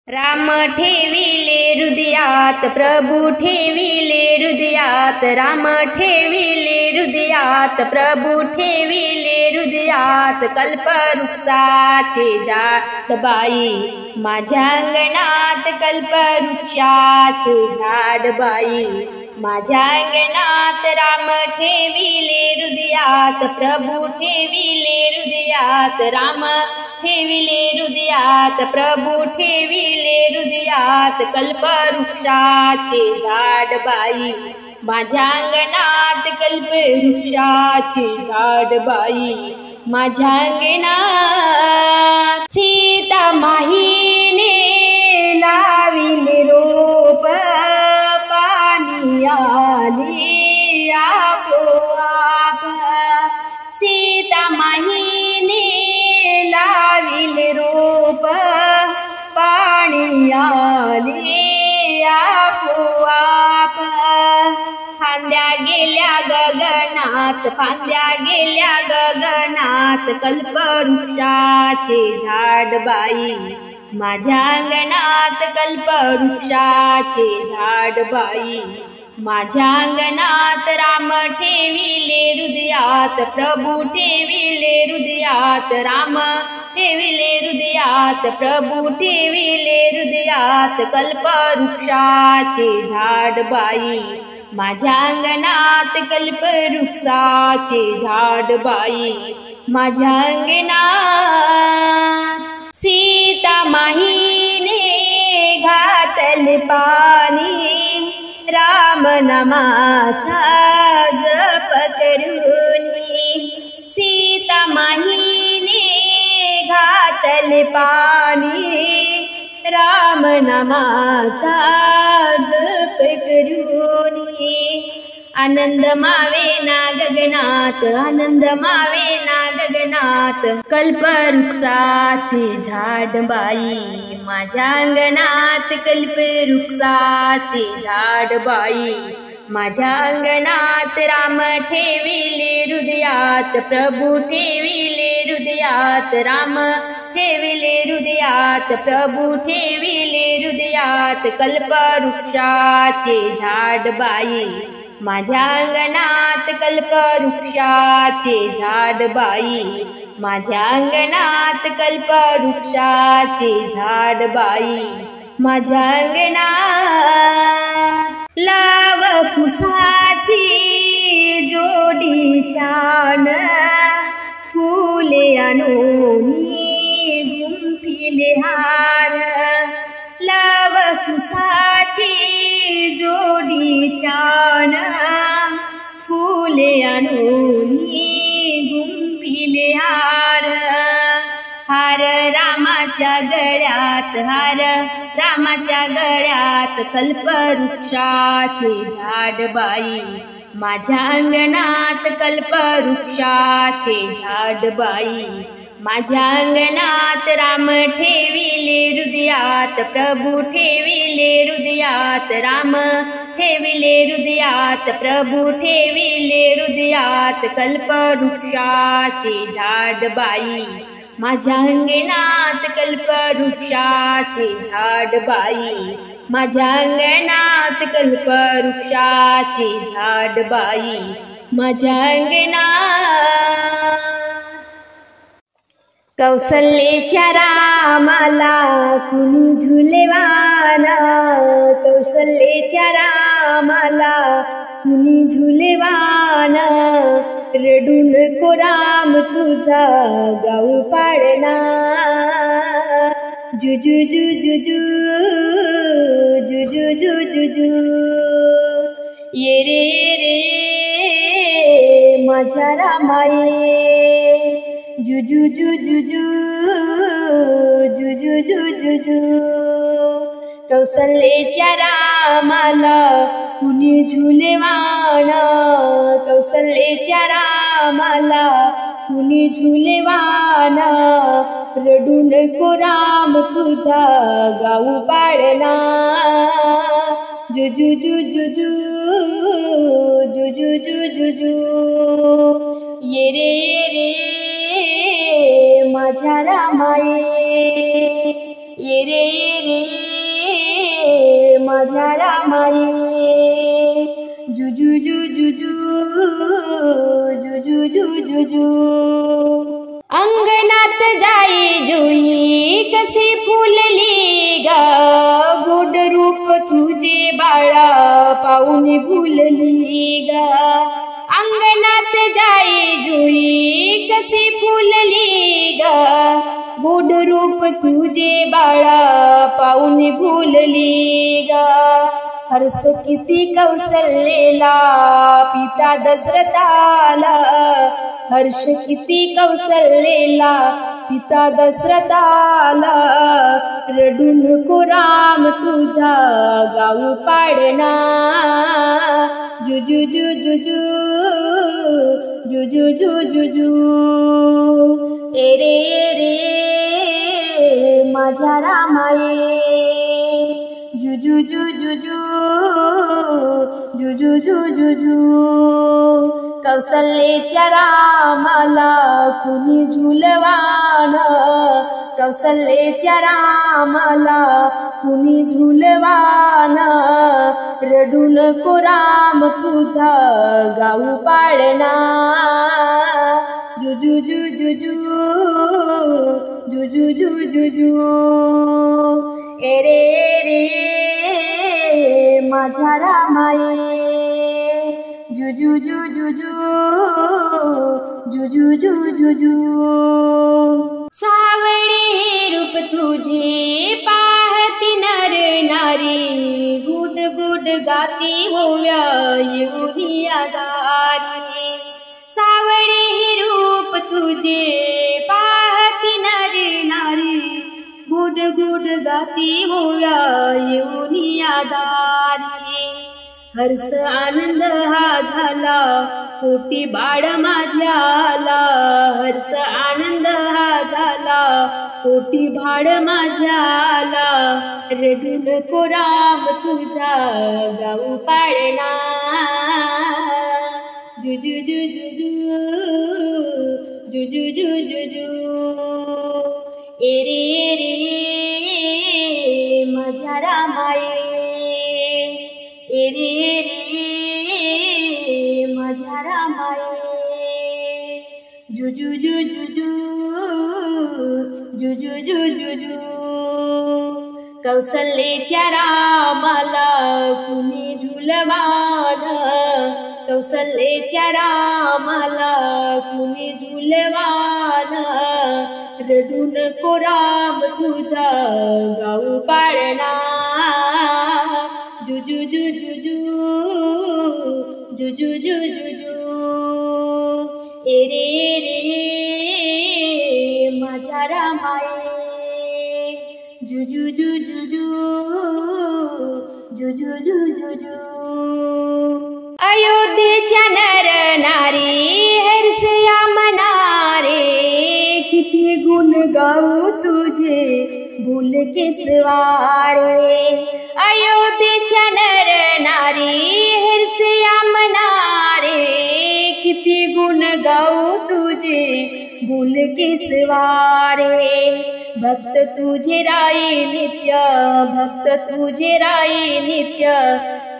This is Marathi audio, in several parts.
राम ठेविले हृदयात, प्रभु ठेविले हृदयात, राम ठेविले हृदयात, प्रभु ठेविले हृदयात. कल्पवृक्षाचे झाड बाई माझ्या अंगणात, कल्पवृक्षाचे झाड बाई माझ्या अंगणात. राम ठेविले हृदयात, प्रभु ठेविले हृदयात, राम ठेविले हृदयात, प्रभु ठेविले हृदयात. कल्पवृक्षाचे झाड बाई माझ्या अंगणात, कल्पवृक्षाचे झाड बाई माझ्या अंगणात. सीता माहीने लाविले रोप, पाणी आले आपोआप. सीता माहीने लाविले रोप, पाणी आले आपोआप. फांद्या गेल्या गगनात, फांद्या गेल्या गगनात, कल्पवृक्षाचे झाड बाई माझ्या अंगणात, कल्पवृक्षाचे झाड बाई माझ्या अंगणात. राम ठेविले हृदयात, प्रभु ठेविले हृदयात, राम ठेविले हृदयात, प्रभु ठेविले हृदयात. कल्पवृक्षाचे झाड बाई माझ्या अंगणात, कल्पवृक्षाचे झाड बाई माझ्या अंगणात. सीता माहीने घातले पाणी, राम नामाचा जप करूनी. सीता माहीने घातले पाणी, राम नामाचा जप करूनी. आनंद मावेना गगनात, आनंद मावेना गगनात, कल्पवृक्षाचे झाड बाई माझ्या अंगणात, कल्पवृक्षाचे झाड बाई माझ्या अंगणात. राम ठेविले हृदयात, प्रभु ठेविले हृदयात, राम ठेविले हृदयात, प्रभु ठेविले हृदयात. कल्पवृक्षाचे झाड बाई माझ्या अंगणात, कल्पवृक्षाचे झाड बाई माझ्या अंगणात, कल्पवृक्षाचे झाड बाई माझ्या अंगणात. लाव कुसाची जोडी छान, फुले आणूनी गुंफिले हार. लाव कुसाची जोडी छान, फुले आणूनी गुंफिले हार. हार रामाच्या गळ्यात, हार रामाच्या गळ्यात, कल्पवृक्षाचे झाड बाई माझ्या अंगणात, कल्पवृक्षाचे झाड बाई माझ्या अंगणात. राम ठेविले हृदयात, प्रभु ठेविले हृदयात, राम ठेविले हृदयात, प्रभु ठेविले हृदयात. कल्पवृक्षाचे झाड बाई माझ्या अंगणात, कल्पवृक्षाचे झाड बाई माझ्या अंगणात, कल्पवृक्षाचे झाड बाई माझ्या अंगणात. कौसल्याच्या रामाला कुणी झुलेवान, कौसल्याच्या रामाला कुणी झुलेवान. रडू नको राम तुझा गाऊ पाळणा, जुजू जुजू जुजू जुजू. ये रे रे माझ्या रामाये, जुजू जुजू जुजू जुजू. कौसल्याच्या रामाला कुणी झुलेवान, कौसल्याच्या रामाला कुणी झुलेवान. रडू नको राम तुझा गाऊ पाळणा, जुजू जुजू जुजू जुजू. ये रे रे माझ्या रामाये, ये रे माझ्या रामाये जुजू जुजू जुजू जुजू जू अंगणात जाई जुई कशी फुलली ग गोड रूप तुझे बाळा पाहून भुलली ग अंगणात जाई जुई कशी फुलली ग गोड रूप तुझे बाळा पाहून भुलली ग हर्ष किती कौशल्येला पिता दशरथाला हर्ष किती कौशल्येला पिता दशरथाला रडू नको राम तुझा गाऊ पाडना जुजू जुजू जुजू जुजू जू रे माझ्या रामाये जुजू जुजू जुजू जुजू जू कौशल्याच्या रामाला कुणी झुलवान कौशल्याच्या रामाला कुणी झुलवान रडू नको राम तुझा गाऊ पाडना जुजू जुजू जुजू जुजू जू रे माझ्या रामाये जुजू जुजू जुजू जुजू जू सावळे रूप तुझे पाहती नर नारी गुड गुड गाती होव्या येऊनी आधारी सावळे रूप तुझे पाहती नर नारी गुड गुड गाती होव्या येऊनी आधारी हर्ष आनंद हा झाला पोटी बाळ माझ्याला हर्ष आनंद हा झाला पोटी बाळ माझ्याला रडू नको राम तुझा गाऊ पाडना जुजू जुजू जुजू जुजू जू रे माझ्या रामाये रे माझ्या रामाये जुजू जुजू जुजू जुजू जू कौशल्याच्या रामाला कुणी झुलवान कौशल्याच्या रामाला कुणी झुलवान रडू नको राम तुझा गाऊ पाडना जुजू जुजू जुजू जुजू जू रे माझ्या रामाये जुजू जुजू जुजू जुजू जू अयोध्येच्या नर नारी हर्षया मनारे किती गुण गाऊ तुझे भूल के सवारे अयोध्येच्या नर नारी हर्षया मनारे किती गुण गाऊ तुझे भूल के सवारे भक्त तुझे राई नित्य भक्त तुझे राई नित्य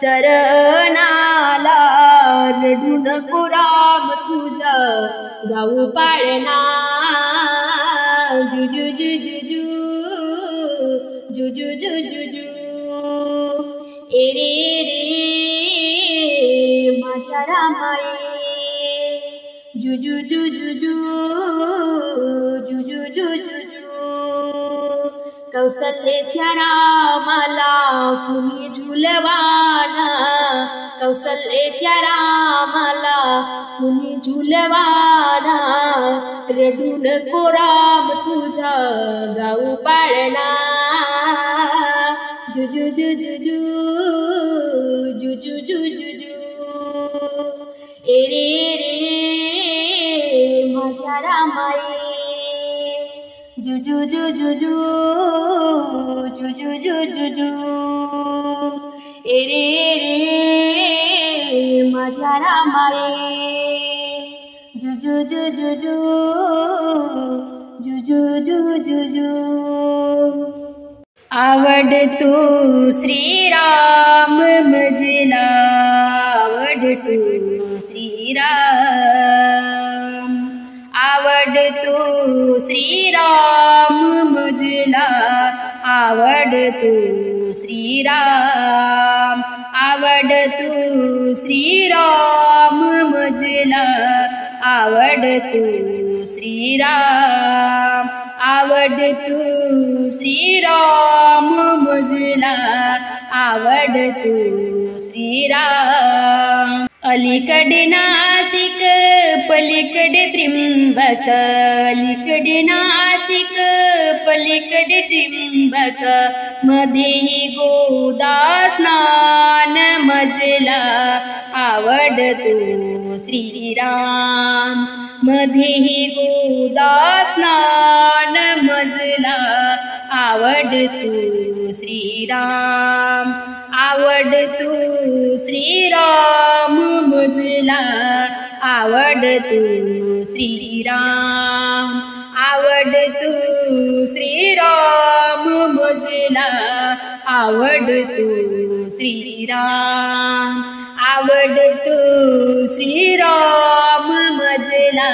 चरणाला रडू नको राम तुझा गाऊ पाडना जुजू जुजू जुजू जुजू जू रे माझ्या रामाये जुजू जुजू जुजू जुजू जू कौशल्याच्या रामाला कुणी झुलवान कौशल्याच्या रामाला कुणी झुलवान रडू नको राम तुझा गाऊ पाडना जुजू जुजू जुजू जुजू जू रे माझ्या रामाये जुजू जुजू जुजू जुजू जू रे माझ्या रामाये जुजू जुजू जुजू जुजू जू आवडतो श्रीराम मजला आवडतो श्रीराम आवडतो श्रीराम मजला आवडतो श्रीराम आवडतो श्रीराम मजला आवडतो श्रीराम आवडतो श्रीराम मजला आवडतो श्रीराम अलीकडे नासिक पलीकडे त्रिंबक अलीकडे नासिक पलीकडे त्रिंबक मध्येही गोदा स्नान मजला आवडतो श्रीराम मध्येही गोदा स्नान मजला आवडतो श्रीराम आवडतो श्रीराम मजला आवडतो श्रीराम आवडतो श्रीराम मजला आवडतो श्रीराम आवडतो श्रीराम मजला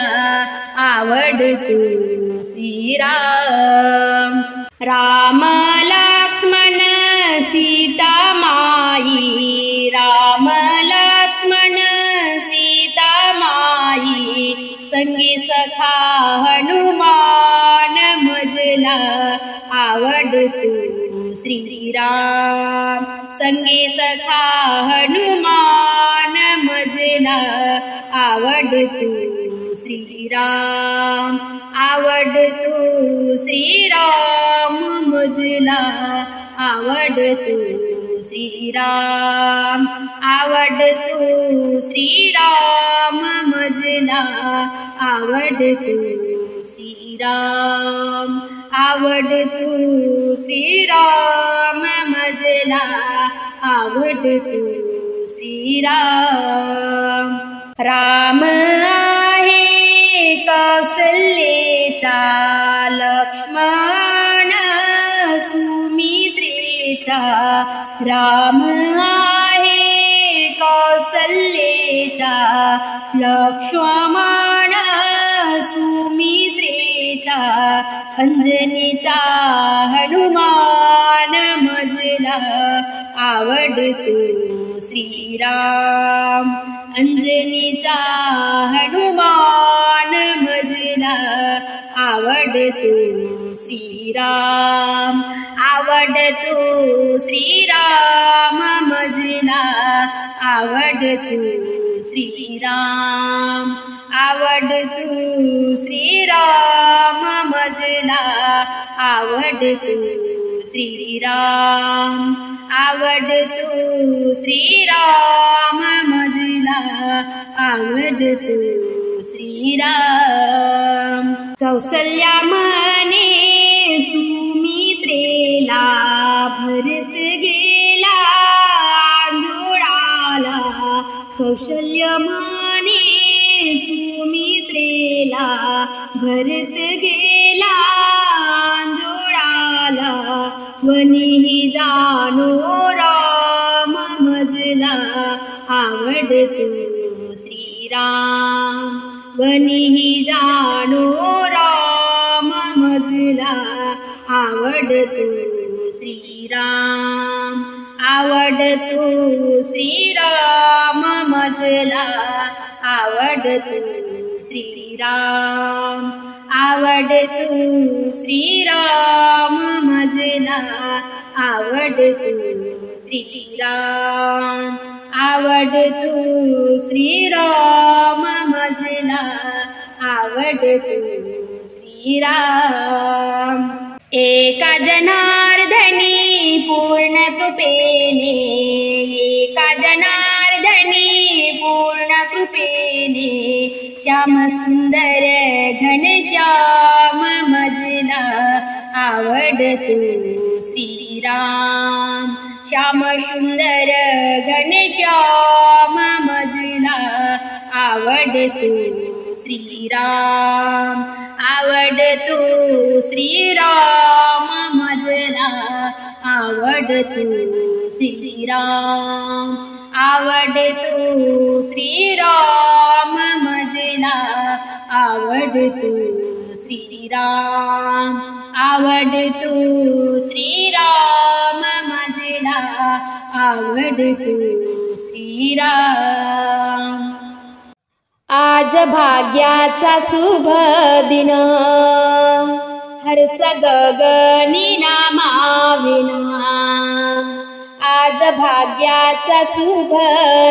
आवडतो श्रीराम राम लक्ष्मण सीता माई राम लक्ष्मण सीता माई संगी सखा हनुमान मजला आवडतो श्रीराम संगी सखा हनुमान मजला आवडतो श्रीराम आवडतो श्रीराम मजला आवडतो श्रीराम आवडतो श्रीराम मजला आवडतो श्रीराम आवडतो श्रीराम मजला आवडतो श्रीराम राम आहे कौसल्येचा लक्ष्मण सुमित्रेचा राम आहे कौसल्येचा लक्ष्मण सुमित्रेचा अंजनीचा हनुमान मजला आवडतो श्रीराम अंजनीचा हनुमान मजला आवडतो श्रीराम आवडतो श्रीराम मजला आवडतो श्रीराम आवडतो श्रीराम मजला आवडतो श्रीराम आवडतो श्रीराम मजला आवडतो श्रीराम कौसल्या म्हणे सुमित्रेला भरत गेला जोडाला कौशल्य म्हणे सुमित्रेला भरत गेला जोडाला वनीही जानो राम मजला आवडतो श्रीराम वनीही जानो राम मजला आवडतो श्रीराम आवडतो श्रीराम मजला आवडतो श्रीराम आवडतो श्रीराम मजला आवडतो श्रीराम आवडतो श्रीराम मजला आवडतो श्रीराम एका जनार्दनी पूर्ण कृपेने एका जनार्दनी पूर्ण कृपेने श्याम सुंदर घनश्याम मजला आवडतो श्रीराम श्याम सुंदर घनश्याम मजला आवडतो श्रीराम आवडतो श्रीराम मजला आवड तू श्रीराम, आवड तू श्रीराम मजला, आवड तू श्रीराम, आवड तू श्रीराम मजला, आवड तू श्रीराम. आज भाग्याचा शुभ दिन, हर्ष गगनी नामाविना. आज भाग्याचा शुभ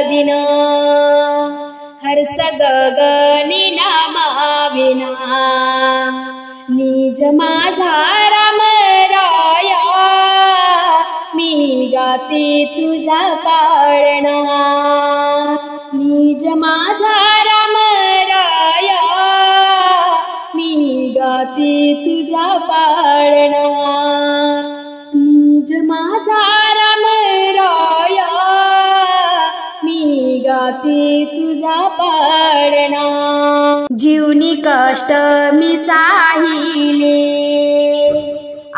दिन, हर्ष गगनी नामाविना. निज माझा राम राया, मी गाते तुझा पाळणा. निज माझा राम राया, मी गाते तुझा पाळणा. निज माझा राम राया, मी गाते तुझा पाळणा. जीवनी कष्ट मी साहिले,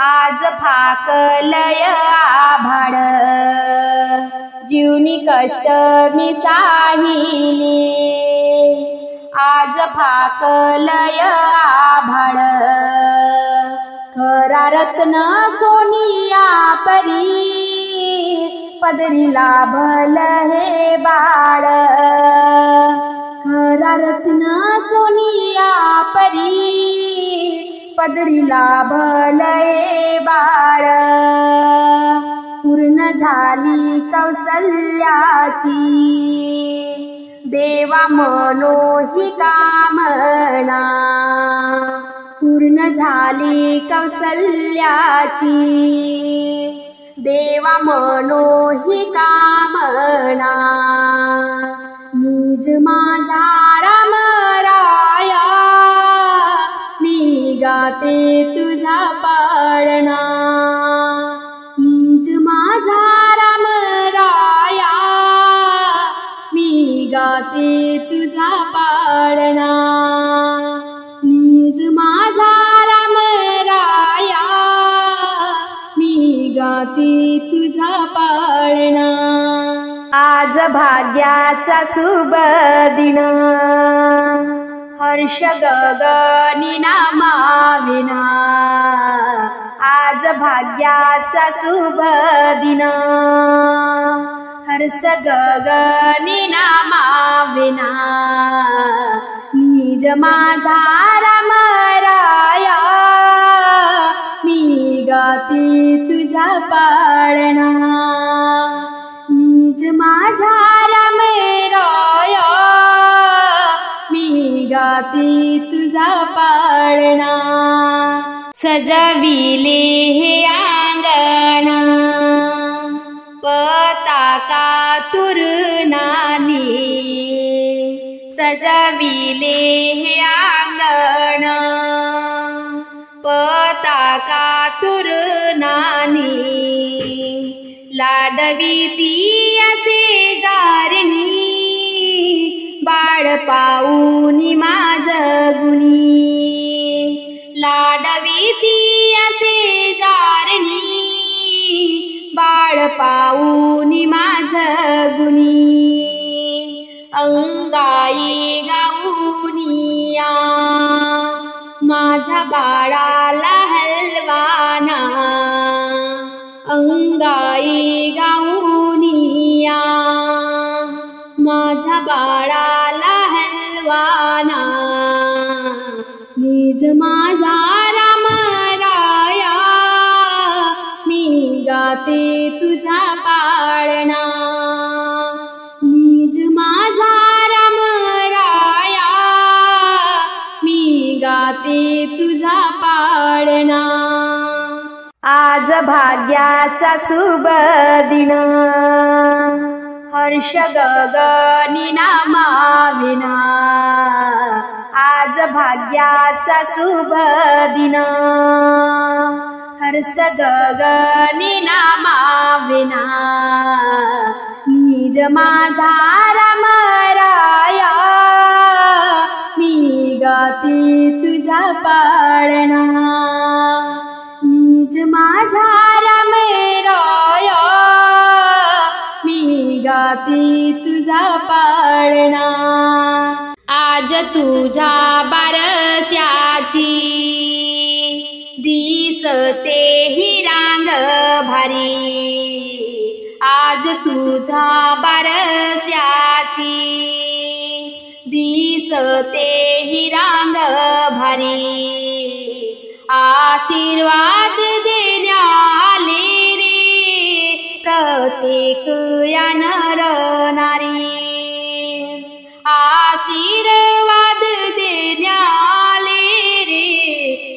आज फाकलय आभाळ. जीवनी कष्ट मी साहिले, आज फाकलय आभाळ. खरा रत्न सोनिया परी, पदरी लाभल हे बाळ. खरा रत्न सोनिया परी, पदरी लाभल हे बाळ. पूर्ण झाली कौसल्याची, देवा मनोही कामना. पूर्ण झाली कौसल्याची, देवा मनोही कामना. निज माझा राम राया, मी गाते तुझा पाळणा. निज माझा राम राया, मी गाते तुझा पाळणा. निज माझा राम राया, मी गाते तुझा पाळणा. आज भाग्याचा शुभ दिन, हर्ष गगनी नामाविना. आज भाग्याचा शुभ दिन, हर्ष गगनी नामाविना. निज माझा राम राया, मी गाते तुझा पाळणा. निज माझा राम राया, मी गाते तुझा पाळणा. सजविले हे अंगणा, पताका तोरणाने. सजविले हे अंगण, पताका तोरणाने. लाडवीती असे जारणी, बाळ पाऊनी माझ गुणी. लाडवीती असे जारणी, बाळ पाऊनी माझ गुणी. अंगाई गाऊनिया, माझा बाळाला हलवाना. अंगाई गाऊनिया, माझा बाळाला हलवाना. निज माझा राम राया, मी गाते तुझा पाळणा. निज माझा राम राया, मी गाते तुझा पाळणा. आज भाग्याचा शुभ दिन, हर्ष गगनी नामाविना. आज भाग्याचा शुभ दिन, हर्ष गगनी नामाविना. निज माझा राम राया, मी गाते तुझा पाळणा. निज माझा राम राया, गाती तुझा पाळणा. आज तुझ्या बारशाची दिसते ही रांग भारी. आज तुझ्या बारशाची दिसते ही रांग भारी. आशीर्वाद देण्याले रे प्रत्येक या नर नारी. आशीर्वाद देण्याले रे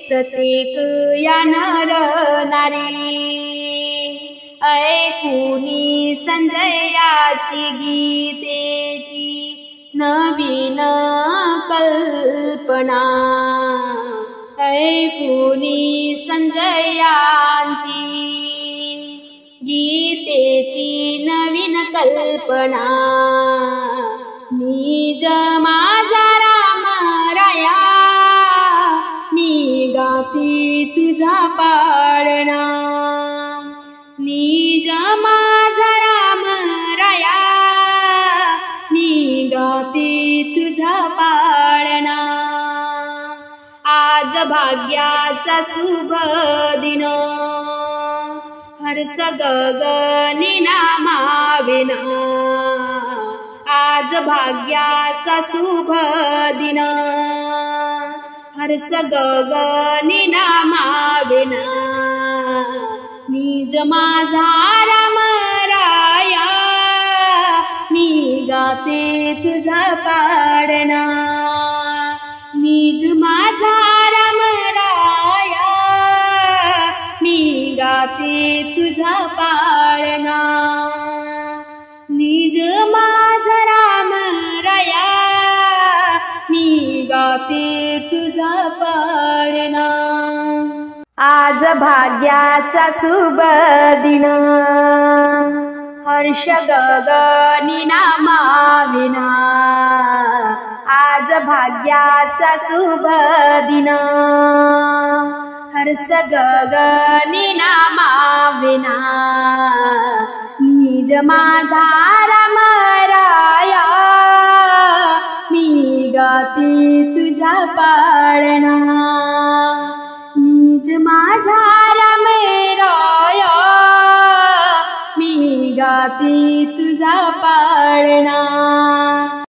प्रत्येक या नर नारी. ऐकुनी संजयाची गीतेची नवीन कल्पना. ऐकुनी संजयांची गीतेची नवीन कल्पना. निज माझा राम राया मी गाती तुझा पाळणा. निज माझा राम राया मी गाती तुझा पाळणा. आज भाग्याचा शुभ दिन हर्ष गगनी नामाविना. आज भाग्याचा शुभ दिन हर्ष गगनी नामाविना. निज माझा राम राया मी गाते तुझा पाळणा. निज माझा राम राया मी गाते तुझा पाळणा. निज माझा राम राया मी गाते तुझा पाळणा. आज भाग्याचा शुभ दिन हर्ष गगनी नामाविना. आज भाग्याचा शुभ दिन हर्ष गगनी नामाविना. निज माझा राम राया मी गाती तुझा पाळणा. निज माझा राम राया मी गाती तुझा पाळणा.